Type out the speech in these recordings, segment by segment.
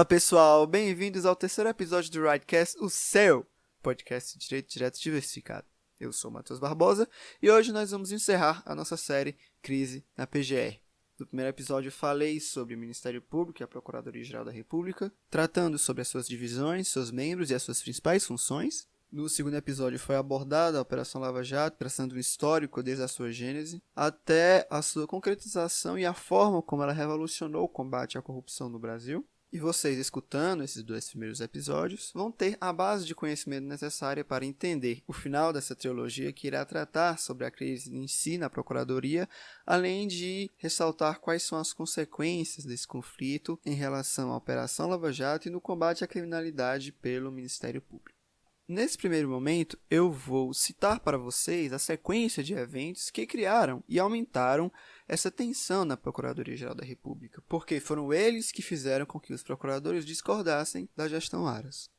Fala pessoal, bem-vindos ao terceiro episódio do Ridecast, o seu podcast de Direito Direto Diversificado. Eu sou o Matheus Barbosa e hoje nós vamos encerrar a nossa série Crise na PGR. No primeiro episódio eu falei sobre o Ministério Público e a Procuradoria-Geral da República, tratando sobre as suas divisões, seus membros e as suas principais funções. No segundo episódio foi abordada a Operação Lava Jato, traçando um histórico desde a sua gênese até a sua concretização e a forma como ela revolucionou o combate à corrupção no Brasil. E vocês, escutando esses dois primeiros episódios, vão ter a base de conhecimento necessária para entender o final dessa trilogia que irá tratar sobre a crise em si na Procuradoria, além de ressaltar quais são as consequências desse conflito em relação à Operação Lava Jato e no combate à criminalidade pelo Ministério Público. Nesse primeiro momento, eu vou citar para vocês a sequência de eventos que criaram e aumentaram essa tensão na Procuradoria-Geral da República, porque foram eles que fizeram com que os procuradores discordassem da gestão Aras.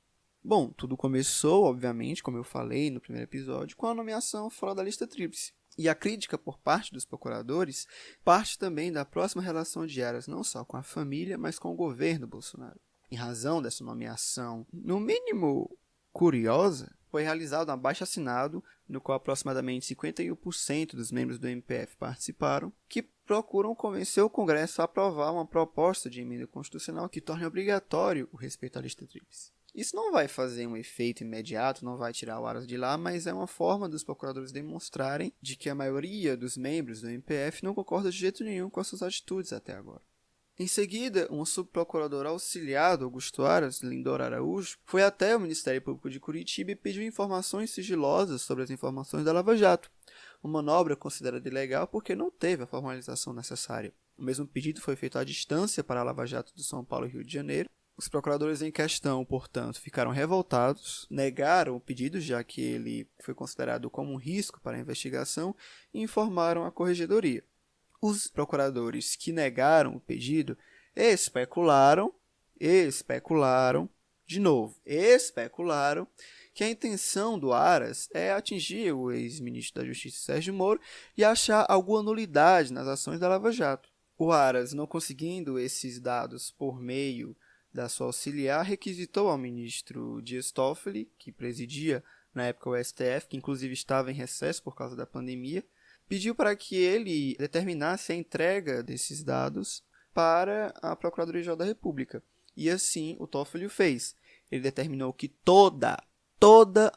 Bom, tudo começou, obviamente, como eu falei no primeiro episódio, com a nomeação fora da lista tríplice. E a crítica por parte dos procuradores parte também da próxima relação de Aras, não só com a família, mas com o governo Bolsonaro. Em razão dessa nomeação, no mínimo curiosa, foi realizado um abaixo-assinado, no qual aproximadamente 51% dos membros do MPF participaram, que procuram convencer o Congresso a aprovar uma proposta de emenda constitucional que torne obrigatório o respeito à lista tríplice. Isso não vai fazer um efeito imediato, não vai tirar o Aras de lá, mas é uma forma dos procuradores demonstrarem de que a maioria dos membros do MPF não concorda de jeito nenhum com as suas atitudes até agora. Em seguida, um subprocurador auxiliar do Augusto Aras, Lindor Araújo, foi até o Ministério Público de Curitiba e pediu informações sigilosas sobre as informações da Lava Jato, uma manobra considerada ilegal porque não teve a formalização necessária. O mesmo pedido foi feito à distância para a Lava Jato de São Paulo e Rio de Janeiro. Os procuradores em questão, portanto, ficaram revoltados, negaram o pedido, já que ele foi considerado como um risco para a investigação, e informaram a Corregedoria. Os procuradores que negaram o pedido especularam que a intenção do Aras é atingir o ex-ministro da Justiça Sérgio Moro e achar alguma nulidade nas ações da Lava Jato. O Aras, não conseguindo esses dados por meio da sua auxiliar, requisitou ao ministro Dias Toffoli, que presidia na época o STF, que inclusive estava em recesso por causa da pandemia, pediu para que ele determinasse a entrega desses dados para a Procuradoria-Geral da República. E assim o Toffoli o fez. Ele determinou que toda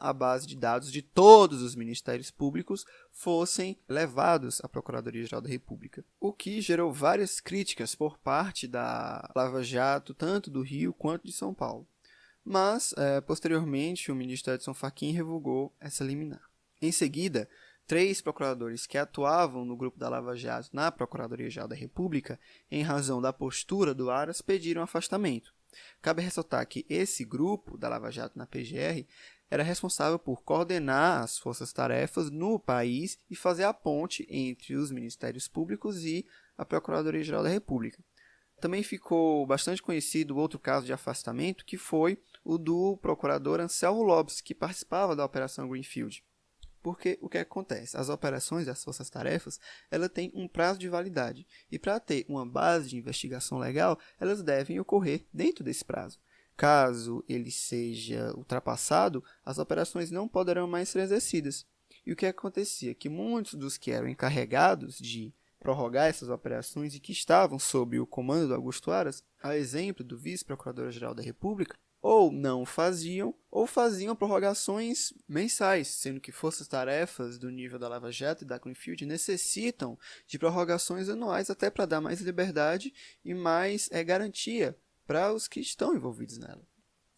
a base de dados de todos os ministérios públicos fossem levados à Procuradoria-Geral da República. O que gerou várias críticas por parte da Lava Jato, tanto do Rio quanto de São Paulo. Mas, posteriormente, o ministro Edson Fachin revogou essa liminar. Em seguida, 3 procuradores que atuavam no grupo da Lava Jato na Procuradoria-Geral da República, em razão da postura do Aras, pediram afastamento. Cabe ressaltar que esse grupo da Lava Jato na PGR era responsável por coordenar as forças-tarefas no país e fazer a ponte entre os ministérios públicos e a Procuradoria-Geral da República. Também ficou bastante conhecido outro caso de afastamento, que foi o do procurador Anselmo Lopes, que participava da Operação Greenfield. Porque o que acontece? As operações e as forças-tarefas, ela têm um prazo de validade. E para ter uma base de investigação legal, elas devem ocorrer dentro desse prazo. Caso ele seja ultrapassado, as operações não poderão mais ser exercidas. E o que acontecia? Que muitos dos que eram encarregados de prorrogar essas operações e que estavam sob o comando do Augusto Aras, a exemplo do vice-procurador-geral da República, ou não faziam, ou faziam prorrogações mensais, sendo que forças-tarefas do nível da Lava Jato e da Greenfield necessitam de prorrogações anuais até para dar mais liberdade e mais garantia para os que estão envolvidos nela.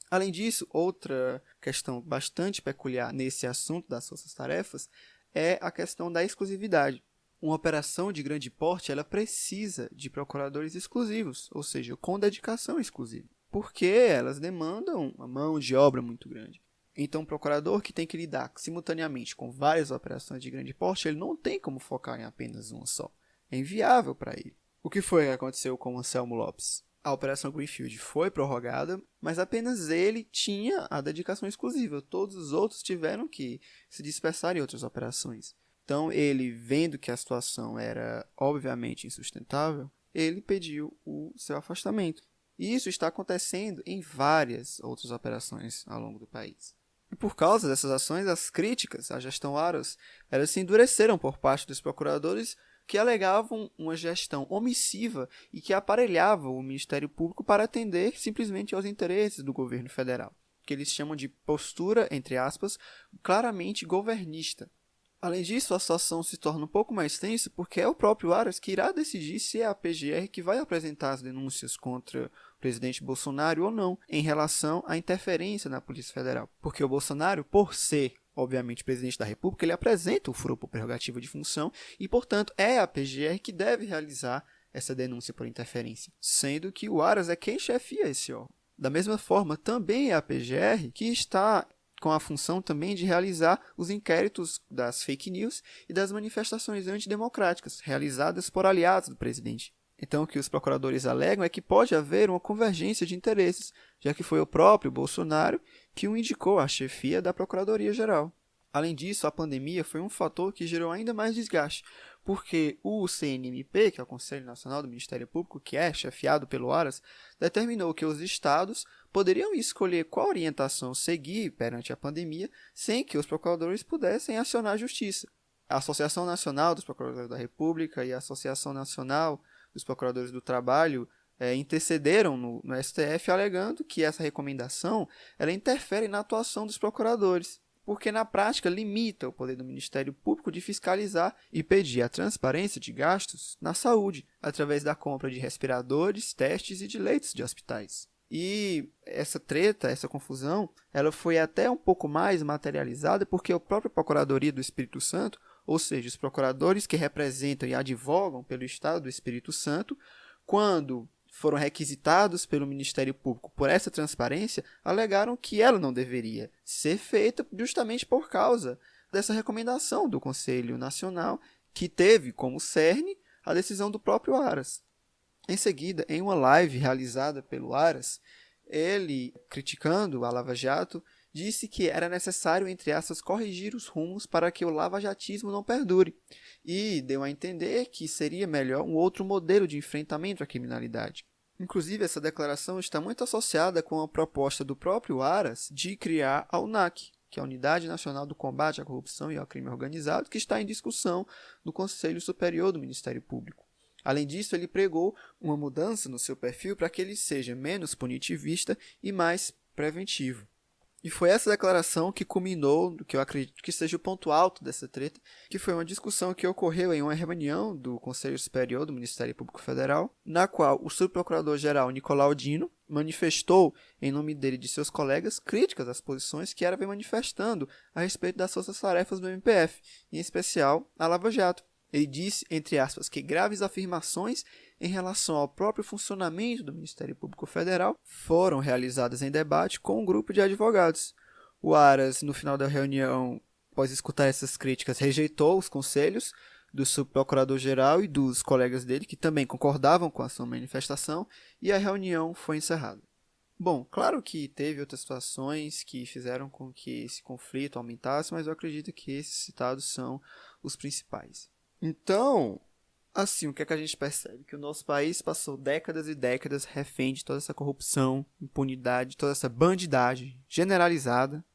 Além disso, outra questão bastante peculiar nesse assunto das forças-tarefas é a questão da exclusividade. Uma operação de grande porte ela precisa de procuradores exclusivos, ou seja, com dedicação exclusiva, porque elas demandam uma mão de obra muito grande. Então, um procurador que tem que lidar simultaneamente com várias operações de grande porte, ele não tem como focar em apenas uma só. É inviável para ele. O que foi que aconteceu com o Anselmo Lopes? A Operação Greenfield foi prorrogada, mas apenas ele tinha a dedicação exclusiva. Todos os outros tiveram que se dispersar em outras operações. Então, ele, vendo que a situação era obviamente insustentável, ele pediu o seu afastamento. E isso está acontecendo em várias outras operações ao longo do país. E por causa dessas ações, as críticas à gestão Aras elas se endureceram por parte dos procuradores que alegavam uma gestão omissiva e que aparelhava o Ministério Público para atender simplesmente aos interesses do governo federal, que eles chamam de postura, entre aspas, claramente governista. Além disso, a situação se torna um pouco mais tensa porque é o próprio Aras que irá decidir se é a PGR que vai apresentar as denúncias contra o presidente Bolsonaro ou não, em relação à interferência na Polícia Federal. Porque o Bolsonaro, por ser, obviamente, presidente da República, ele apresenta o foro por prerrogativa de função e, portanto, é a PGR que deve realizar essa denúncia por interferência, sendo que o Aras é quem chefia esse órgão. Da mesma forma, também é a PGR que está com a função também de realizar os inquéritos das fake news e das manifestações antidemocráticas realizadas por aliados do presidente. Então, o que os procuradores alegam é que pode haver uma convergência de interesses, já que foi o próprio Bolsonaro que o indicou à chefia da Procuradoria-Geral. Além disso, a pandemia foi um fator que gerou ainda mais desgaste, porque o CNMP, que é o Conselho Nacional do Ministério Público, que é chefiado pelo Aras, determinou que os estados poderiam escolher qual orientação seguir perante a pandemia, sem que os procuradores pudessem acionar a justiça. A Associação Nacional dos Procuradores da República e a Associação Nacional dos Procuradores do Trabalho intercederam no STF alegando que essa recomendação ela interfere na atuação dos procuradores, porque na prática limita o poder do Ministério Público de fiscalizar e pedir a transparência de gastos na saúde, através da compra de respiradores, testes e de leitos de hospitais. E essa treta, essa confusão, ela foi até um pouco mais materializada porque a própria Procuradoria do Espírito Santo, ou seja, os procuradores que representam e advogam pelo Estado do Espírito Santo, quando foram requisitados pelo Ministério Público por essa transparência, alegaram que ela não deveria ser feita justamente por causa dessa recomendação do Conselho Nacional, que teve como cerne a decisão do próprio Aras. Em seguida, em uma live realizada pelo Aras, ele, criticando a Lava Jato, disse que era necessário, entre aspas, corrigir os rumos para que o lavajatismo não perdure, e deu a entender que seria melhor um outro modelo de enfrentamento à criminalidade. Inclusive, essa declaração está muito associada com a proposta do próprio Aras de criar a UNAC, que é a Unidade Nacional do Combate à Corrupção e ao Crime Organizado, que está em discussão no Conselho Superior do Ministério Público. Além disso, ele pregou uma mudança no seu perfil para que ele seja menos punitivista e mais preventivo. E foi essa declaração que culminou, que eu acredito que seja o ponto alto dessa treta, que foi uma discussão que ocorreu em uma reunião do Conselho Superior do Ministério Público Federal, na qual o subprocurador-geral Nicolau Dino manifestou, em nome dele e de seus colegas, críticas às posições que era vem manifestando a respeito das forças-tarefas do MPF, em especial a Lava Jato. Ele disse, entre aspas, que graves afirmações em relação ao próprio funcionamento do Ministério Público Federal foram realizadas em debate com um grupo de advogados. O Aras, no final da reunião, após escutar essas críticas, rejeitou os conselhos do subprocurador-geral e dos colegas dele, que também concordavam com a sua manifestação, e a reunião foi encerrada. Bom, claro que teve outras situações que fizeram com que esse conflito aumentasse, mas eu acredito que esses citados são os principais. Então, assim, o que é que a gente percebe? Que o nosso país passou décadas e décadas refém de toda essa corrupção, impunidade, toda essa bandidagem generalizada.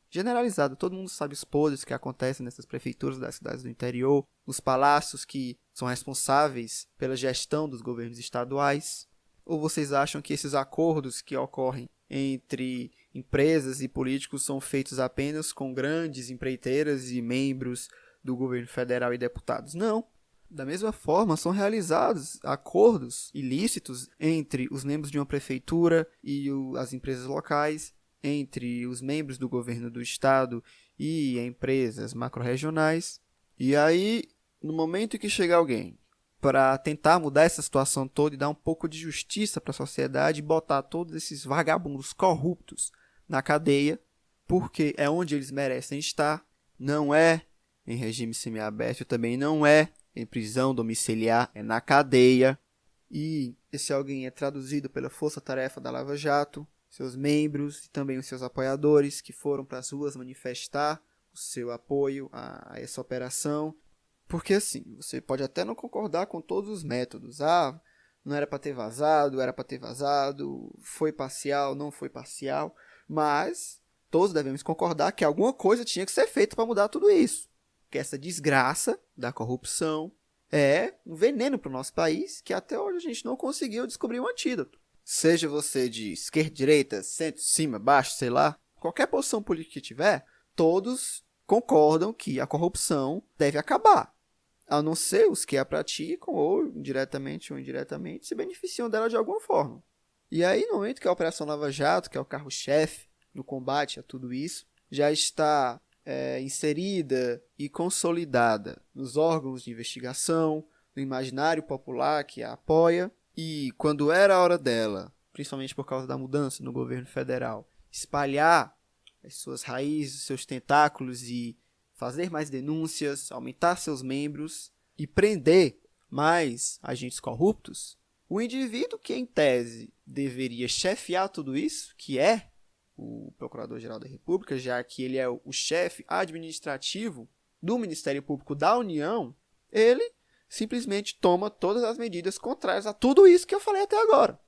Generalizada, todo mundo sabe os podres que acontecem nessas prefeituras das cidades do interior, nos palácios que são responsáveis pela gestão dos governos estaduais. Ou vocês acham que esses acordos que ocorrem entre empresas e políticos são feitos apenas com grandes empreiteiras e membros do governo federal e deputados? Não. Da mesma forma, são realizados acordos ilícitos entre os membros de uma prefeitura e as empresas locais, entre os membros do governo do estado e empresas macro-regionais. E aí, no momento em que chega alguém para tentar mudar essa situação toda e dar um pouco de justiça para a sociedade e botar todos esses vagabundos corruptos na cadeia, porque é onde eles merecem estar, não é em regime semiaberto, também não é em prisão domiciliar, é na cadeia. E esse alguém é traduzido pela força-tarefa da Lava Jato, seus membros e também os seus apoiadores que foram para as ruas manifestar o seu apoio a essa operação. Porque assim, você pode até não concordar com todos os métodos. não era para ter vazado, era para ter vazado, foi parcial, não foi parcial, mas todos devemos concordar que alguma coisa tinha que ser feita para mudar tudo isso. Que essa desgraça da corrupção é um veneno para o nosso país que até hoje a gente não conseguiu descobrir um antídoto. Seja você de esquerda, direita, centro, cima, baixo, sei lá, qualquer posição política que tiver, todos concordam que a corrupção deve acabar. A não ser os que a praticam, ou diretamente ou indiretamente, se beneficiam dela de alguma forma. E aí, no momento que a Operação Lava Jato, que é o carro-chefe no combate a tudo isso, já está inserida e consolidada nos órgãos de investigação, no imaginário popular que a apoia, e quando era a hora dela, principalmente por causa da mudança no governo federal, espalhar as suas raízes, seus tentáculos e fazer mais denúncias, aumentar seus membros e prender mais agentes corruptos, o indivíduo que, em tese, deveria chefiar tudo isso, que é o Procurador-Geral da República, já que ele é o chefe administrativo do Ministério Público da União, ele simplesmente toma todas as medidas contrárias a tudo isso que eu falei até agora.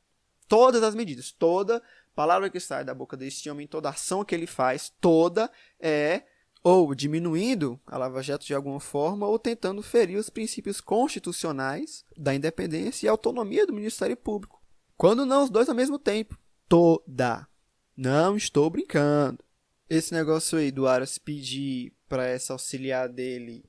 Todas as medidas, toda palavra que sai da boca desse homem, toda ação que ele faz, toda é ou diminuindo a Lava Jato de alguma forma, ou tentando ferir os princípios constitucionais da independência e autonomia do Ministério Público. Quando não os dois ao mesmo tempo. Toda. Não estou brincando. Esse negócio aí do Aras pedir para essa auxiliar dele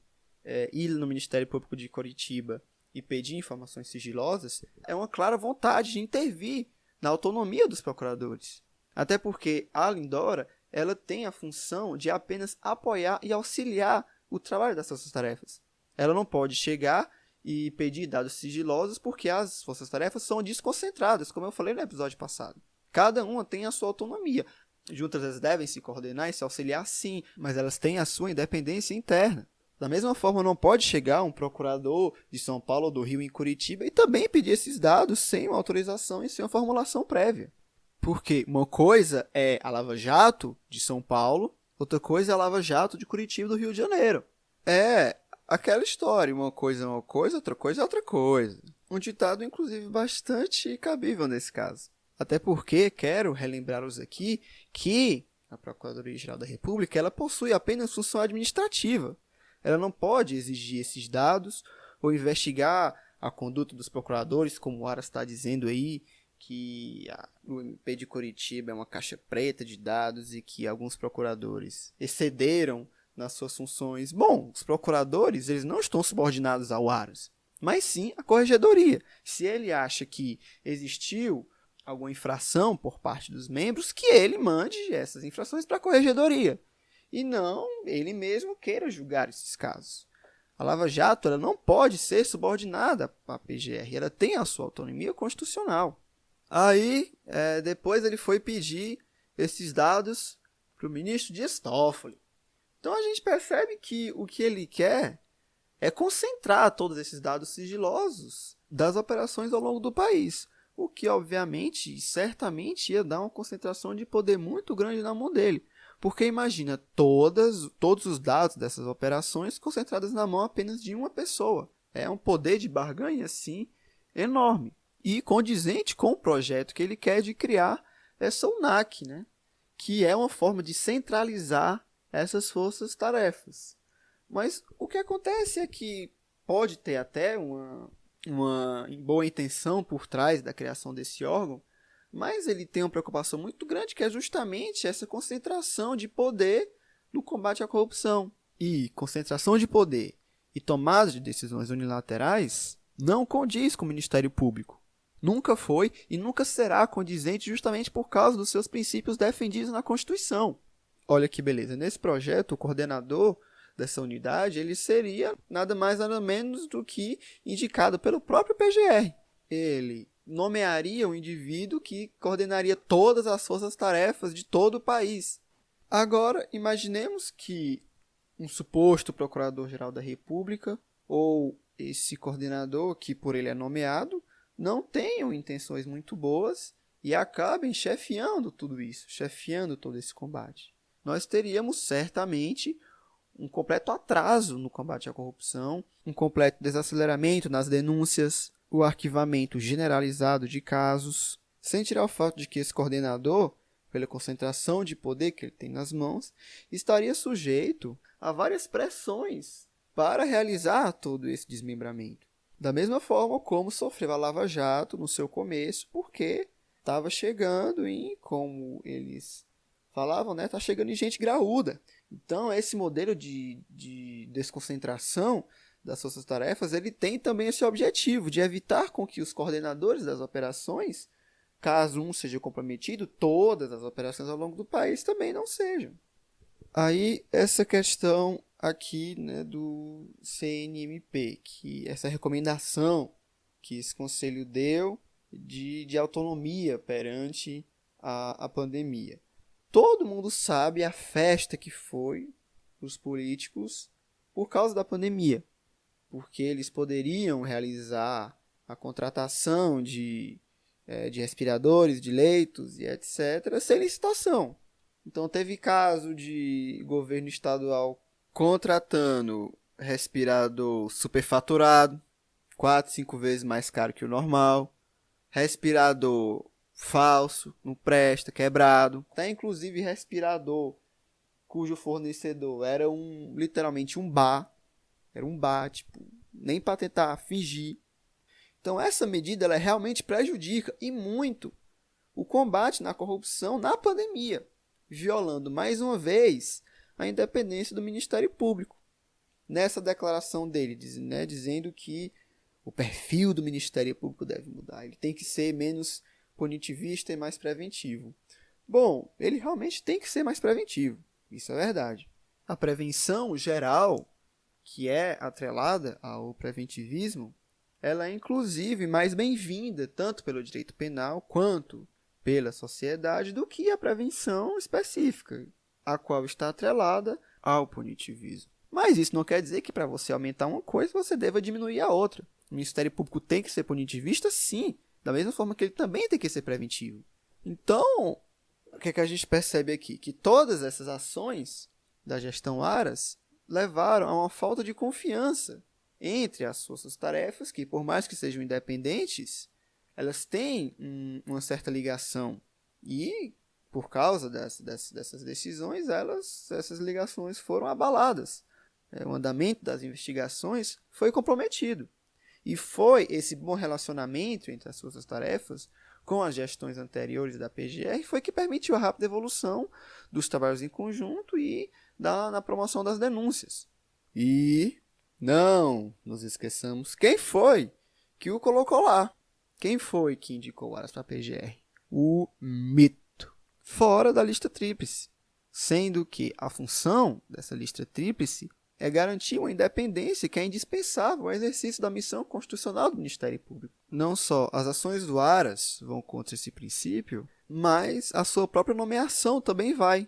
ir no Ministério Público de Coritiba e pedir informações sigilosas é uma clara vontade de intervir na autonomia dos procuradores. Até porque a Lindora ela tem a função de apenas apoiar e auxiliar o trabalho das forças-tarefas. Ela não pode chegar e pedir dados sigilosos porque as forças-tarefas são desconcentradas, como eu falei no episódio passado. Cada uma tem a sua autonomia. Juntas elas devem se coordenar e se auxiliar, sim, mas elas têm a sua independência interna. Da mesma forma, não pode chegar um procurador de São Paulo ou do Rio em Curitiba e também pedir esses dados sem uma autorização e sem uma formulação prévia. Porque uma coisa é a Lava Jato de São Paulo, outra coisa é a Lava Jato de Curitiba do Rio de Janeiro. É aquela história, uma coisa é uma coisa, outra coisa é outra coisa. Um ditado, inclusive, bastante cabível nesse caso. Até porque quero relembrar-vos aqui que a Procuradoria-Geral da República ela possui apenas função administrativa. Ela não pode exigir esses dados ou investigar a conduta dos procuradores, como o Aras está dizendo aí, que o MP de Curitiba é uma caixa preta de dados e que alguns procuradores excederam nas suas funções. Bom, os procuradores eles não estão subordinados ao Aras, mas sim à Corregedoria. Se ele acha que existiu alguma infração por parte dos membros, que ele mande essas infrações para a Corregedoria. E não ele mesmo queira julgar esses casos. A Lava Jato ela não pode ser subordinada à PGR, ela tem a sua autonomia constitucional. Aí, depois ele foi pedir esses dados para o ministro Dias Toffoli. Então a gente percebe que o que ele quer é concentrar todos esses dados sigilosos das operações ao longo do país. O que, obviamente, e certamente ia dar uma concentração de poder muito grande na mão dele. Porque imagina todos os dados dessas operações concentradas na mão apenas de uma pessoa. É um poder de barganha, assim, enorme. E condizente com o projeto que ele quer de criar essa UNAC, né? Que é uma forma de centralizar essas forças-tarefas. Mas o que acontece é que pode ter até uma boa intenção por trás da criação desse órgão, mas ele tem uma preocupação muito grande, que é justamente essa concentração de poder no combate à corrupção. E concentração de poder e tomada de decisões unilaterais não condiz com o Ministério Público. Nunca foi e nunca será condizente justamente por causa dos seus princípios defendidos na Constituição. Olha que beleza, nesse projeto o coordenador dessa unidade ele seria nada mais nada menos do que indicado pelo próprio PGR. Ele nomearia um indivíduo que coordenaria todas as forças-tarefas de todo o país. Agora, imaginemos que um suposto Procurador-Geral da República ou esse coordenador que por ele é nomeado não tenham intenções muito boas e acabem chefiando tudo isso, chefiando todo esse combate. Nós teríamos certamente um completo atraso no combate à corrupção, um completo desaceleramento nas denúncias, o arquivamento generalizado de casos, sem tirar o fato de que esse coordenador, pela concentração de poder que ele tem nas mãos, estaria sujeito a várias pressões para realizar todo esse desmembramento. Da mesma forma como sofreu a Lava Jato no seu começo, porque estava chegando em, como eles falavam, né, está chegando em gente graúda. Então, esse modelo de desconcentração das forças-tarefas, ele tem também esse objetivo de evitar com que os coordenadores das operações, caso um seja comprometido, todas as operações ao longo do país também não sejam. Aí, essa questão aqui, né, do CNMP, que essa recomendação que esse conselho deu de autonomia perante a pandemia. Todo mundo sabe a festa que foi os políticos por causa da pandemia, porque eles poderiam realizar a contratação de respiradores, de leitos e etc., sem licitação. Então, teve caso de governo estadual contratando respirador superfaturado, 4, 5 vezes mais caro que o normal, respirador falso, não presta, quebrado, até inclusive respirador cujo fornecedor era literalmente um bar, era um bar, tipo, nem para tentar fingir. Então essa medida ela realmente prejudica e muito o combate na corrupção na pandemia, violando mais uma vez a independência do Ministério Público. Nessa declaração dele, né, dizendo que o perfil do Ministério Público deve mudar, ele tem que ser menos punitivista e mais preventivo. Bom, ele realmente tem que ser mais preventivo, isso é verdade. A prevenção geral, que é atrelada ao preventivismo, ela é inclusive mais bem-vinda, tanto pelo direito penal quanto pela sociedade, do que a prevenção específica, a qual está atrelada ao punitivismo. Mas isso não quer dizer que para você aumentar uma coisa, você deva diminuir a outra. O Ministério Público tem que ser punitivista, sim, da mesma forma que ele também tem que ser preventivo. Então, o que a gente percebe aqui? Que todas essas ações da gestão Aras levaram a uma falta de confiança entre as forças-tarefas, que por mais que sejam independentes, elas têm uma certa ligação. E, por causa dessas decisões, essas ligações foram abaladas. O andamento das investigações foi comprometido. E foi esse bom relacionamento entre as forças-tarefas com as gestões anteriores da PGR foi que permitiu a rápida evolução dos trabalhos em conjunto e na promoção das denúncias. E não nos esqueçamos quem foi que o colocou lá. Quem foi que indicou o Aras para a PGR? O mito. Fora da lista tríplice. Sendo que a função dessa lista tríplice é garantir uma independência que é indispensável ao exercício da missão constitucional do Ministério Público. Não só as ações do Aras vão contra esse princípio, mas a sua própria nomeação também vai.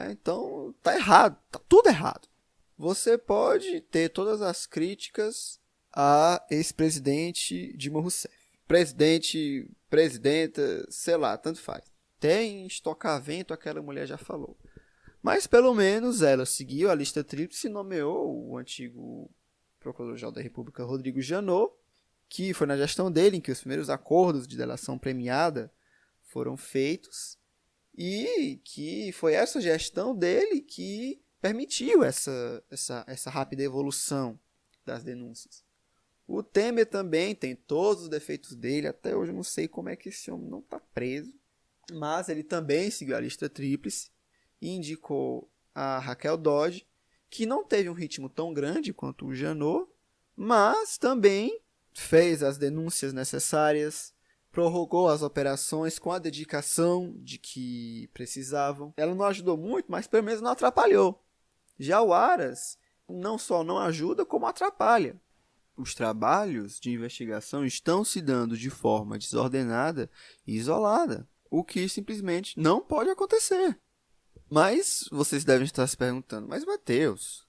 Então, tá errado, tá tudo errado. Você pode ter todas as críticas a ex-presidente Dilma Rousseff. Presidente, presidenta, sei lá, tanto faz. Até em estocavento aquela mulher já falou. Mas pelo menos ela seguiu a lista tríplice e nomeou o antigo Procurador-Geral da República, Rodrigo Janot, que foi na gestão dele em que os primeiros acordos de delação premiada foram feitos e que foi essa gestão dele que permitiu essa rápida evolução das denúncias. O Temer também tem todos os defeitos dele, até hoje eu não sei como é que esse homem não está preso, mas ele também seguiu a lista tríplice e indicou a Raquel Dodge, que não teve um ritmo tão grande quanto o Janot, mas também fez as denúncias necessárias, prorrogou as operações com a dedicação de que precisavam. Ela não ajudou muito, mas pelo menos não atrapalhou. Já o Aras não só não ajuda, como atrapalha. Os trabalhos de investigação estão se dando de forma desordenada e isolada, o que simplesmente não pode acontecer. Mas vocês devem estar se perguntando, mas Matheus,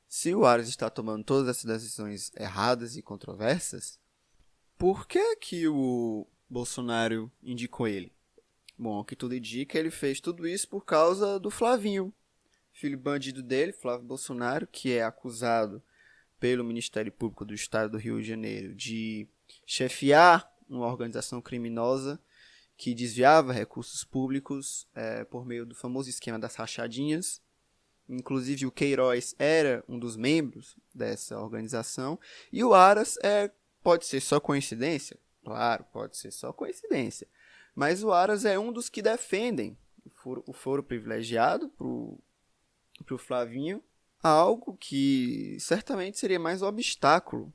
se o Aras está tomando todas essas decisões erradas e controversas, por que o Bolsonaro indicou ele? Bom, o que tudo indica, ele fez tudo isso por causa do Flavinho, filho bandido dele, Flávio Bolsonaro, que é acusado pelo Ministério Público do Estado do Rio de Janeiro de chefiar uma organização criminosa que desviava recursos públicos por meio do famoso esquema das rachadinhas. Inclusive o Queiroz era um dos membros dessa organização. E o Aras pode ser só coincidência? Claro, pode ser só coincidência. Mas o Aras é um dos que defendem o foro privilegiado para o Flavinho, algo que certamente seria mais um obstáculo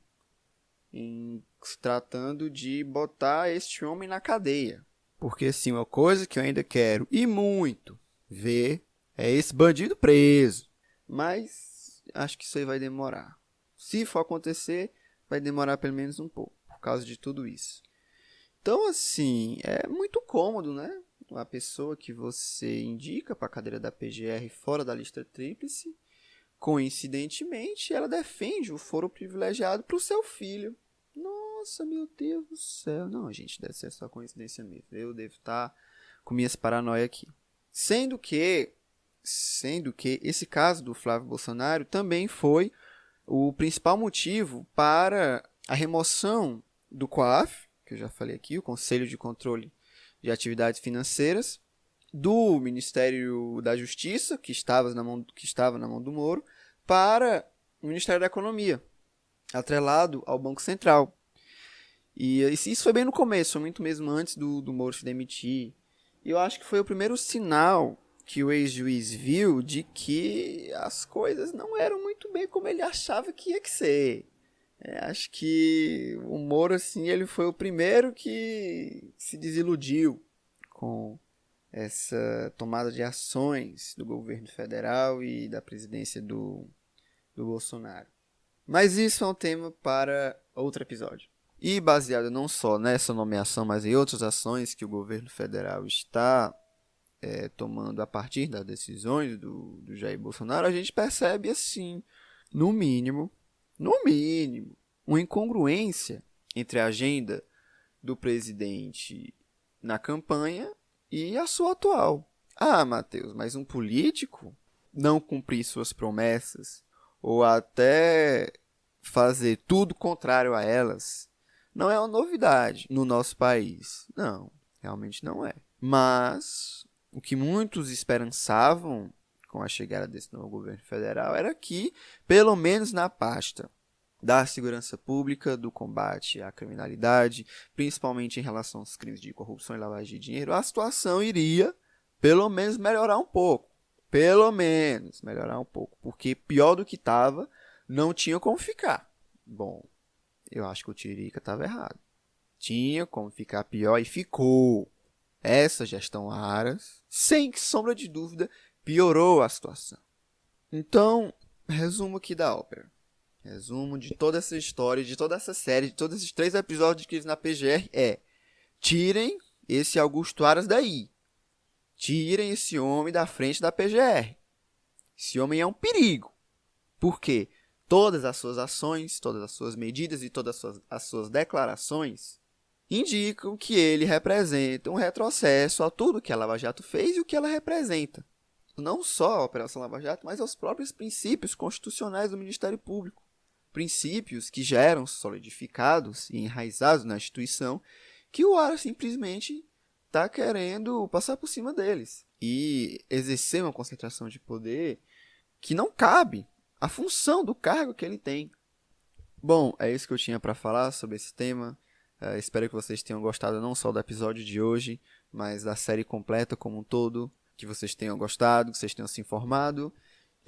em se tratando de botar este homem na cadeia. Porque sim, uma coisa que eu ainda quero e muito ver é esse bandido preso. Mas acho que isso aí vai demorar. Se for acontecer, vai demorar pelo menos um pouco, por causa de tudo isso. Então, assim, é muito cômodo, né? A pessoa que você indica para a cadeira da PGR fora da lista tríplice, coincidentemente, ela defende o foro privilegiado para o seu filho. Nossa, meu Deus do céu. Não, gente, deve ser só coincidência mesmo. Eu devo estar com minhas paranoias aqui. Sendo que esse caso do Flávio Bolsonaro também foi o principal motivo para a remoção do COAF, que eu já falei aqui, o Conselho de Controle de Atividades Financeiras, do Ministério da Justiça, que estava na mão do Moro, para o Ministério da Economia, atrelado ao Banco Central. E isso foi bem no começo, foi muito mesmo antes do Moro se demitir. E eu acho que foi o primeiro sinal que o ex-juiz viu de que as coisas não eram muito bem como ele achava que ia ser. Acho que o Moro, assim, ele foi o primeiro que se desiludiu com essa tomada de ações do governo federal e da presidência do Bolsonaro. Mas isso é um tema para outro episódio. E baseado não só nessa nomeação, mas em outras ações que o governo federal está tomando a partir das decisões do Jair Bolsonaro, a gente percebe, assim, no mínimo, uma incongruência entre a agenda do presidente na campanha e a sua atual. Ah, Matheus, mas um político não cumprir suas promessas ou até fazer tudo contrário a elas não é uma novidade no nosso país. Não, realmente não é. Mas o que muitos esperançavam com a chegada desse novo governo federal era que, pelo menos na pasta da segurança pública, do combate à criminalidade, principalmente em relação aos crimes de corrupção e lavagem de dinheiro, a situação iria, pelo menos, melhorar um pouco. Porque pior do que estava, não tinha como ficar. Bom, eu acho que o Tiririca estava errado. Tinha como ficar pior e ficou. Essa gestão Aras, sem sombra de dúvida, piorou a situação. Então, resumo aqui da ópera. Resumo de toda essa história, de toda essa série, de todos esses 3 episódios de Crise na PGR tirem esse Augusto Aras daí. Tirem esse homem da frente da PGR. Esse homem é um perigo. Por quê? Todas as suas ações, todas as suas medidas e todas as suas declarações indicam que ele representa um retrocesso a tudo que a Lava Jato fez e o que ela representa. Não só a Operação Lava Jato, mas aos próprios princípios constitucionais do Ministério Público. Princípios que já eram solidificados e enraizados na instituição, que o Aras simplesmente está querendo passar por cima deles. E exercer uma concentração de poder que não cabe à função do cargo que ele tem. Bom, é isso que eu tinha para falar sobre esse tema. Espero que vocês tenham gostado não só do episódio de hoje, mas da série completa como um todo. Que vocês tenham gostado, que vocês tenham se informado.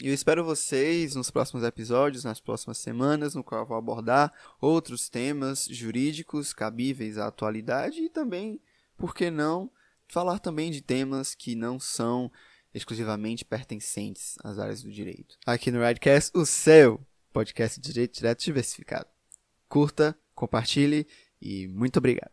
E eu espero vocês nos próximos episódios, nas próximas semanas, no qual eu vou abordar outros temas jurídicos cabíveis à atualidade e também, por que não, falar também de temas que não são exclusivamente pertencentes às áreas do direito. Aqui no Ridecast, o seu podcast de direito direto diversificado. Curta, compartilhe e muito obrigado.